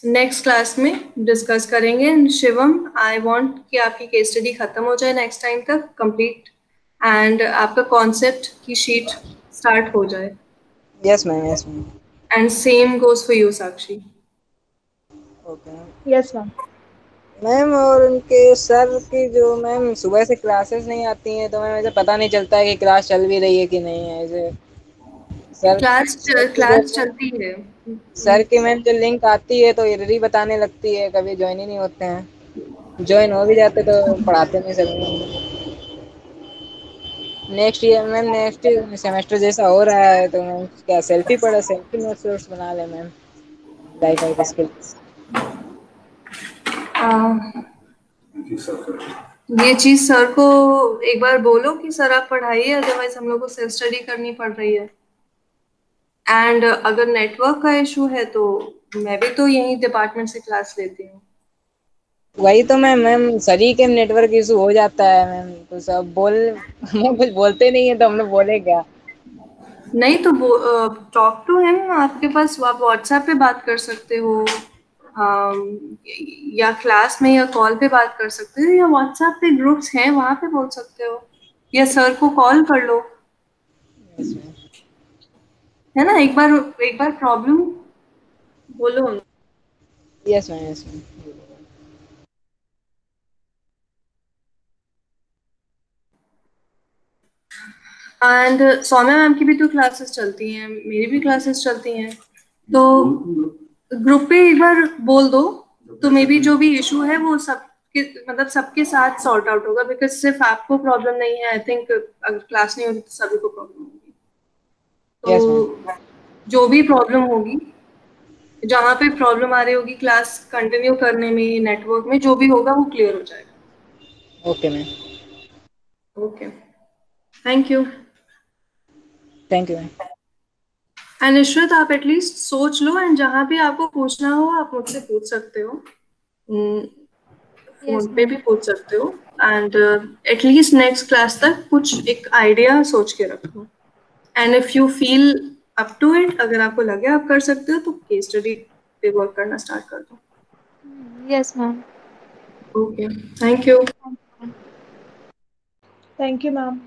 next class में डिस्कस करेंगे। शिवम, आई वांट कि आपकी केस स्टडी खत्म हो जाए नेक्स्ट टाइम तक कंप्लीट, एंड आपका कॉन्सेप्ट की शीट स्टार्ट हो जाए। Yes ma'am, yes ma'am. And same goes for you Sakshi. Okay yes ma'am. Ma'am. और उनके सर की जो मैम सुबह से क्लासेस नहीं आती हैं, तो मैम ऐसे पता नहीं चलता है कि क्लास चल भी रही है कि नहीं है। ऐसे सर क्लास सर की जो क्लास चलती है। सर की मैम जो लिंक आती है तो एरर ही बताने लगती है, कभी ज्वाइन ही नहीं होते हैं। ज्वाइन हो भी जाते तो पढ़ाते नहीं sir ma'am. Next year ma'am, next semester जैसा हो रहा है तो मैम क्या सेल्फी पढ़े, सेल्फी नोट्स वोट्स बना ले मैम, लाइक लाइक स्किल्स। ये चीज सर को एक बार बोलो कि सर आप पढ़ाइए, अदरवाइज हम लोग को सेल्फ स्टडी करनी पड़ रही है। एंड अगर नेटवर्क का इशू है तो मैं भी तो यही डिपार्टमेंट से क्लास लेती हूँ। वही तो मैम सभी के नेटवर्क इशू हो जाता है मैम, तो सब बोल वो कुछ बोलते नहीं है तो हम लोग बोले क्या। नहीं तो टॉक टू हिम, आपके पास आप व्हाट्सएप पे बात कर सकते हो, या क्लास में या कॉल पे बात कर सकते हो, या व्हाट्सएप पे ग्रुप्स हैं वहां पे बोल सकते हो, या सर को कॉल कर लो, है ना। एक बार प्रॉब्लम बोलो। Yes ma'am, yes ma'am. And Saumya ma'am की भी तो क्लासेस चलती हैं, मेरी भी क्लासेस चलती हैं, तो ग्रुप पे एक बार बोल दो तो मे बी जो भी इशू है वो मतलब सबके साथ सॉर्ट आउट होगा, बिकॉज सिर्फ आपको प्रॉब्लम नहीं है। आई थिंक अगर क्लास नहीं होगी तो सभी को प्रॉब्लम होगी। Yes ma'am. तो जो भी प्रॉब्लम होगी, जहाँ पे प्रॉब्लम आ रही होगी क्लास कंटिन्यू करने में, नेटवर्क में, जो भी होगा वो क्लियर हो जाएगा। Okay ma'am. Okay, thank you. Thank you ma'am. And Ishrat, आप एटलीस्ट सोच लो, एंड जहाँ भी आपको पूछना हो आप मुझसे पूछ सकते हो, यस फोन पे मैम। भी पूछ सकते हो। एंड एटलीस्ट नेक्स्ट क्लास तक कुछ एक आइडिया सोच के रखो, and if you feel up to it, अगर आपको लगे आप कर सकते हो तो केस स्टडी पे वर्क करना स्टार्ट कर दो। Yes ma'am. Okay, thank you. Thank you ma'am.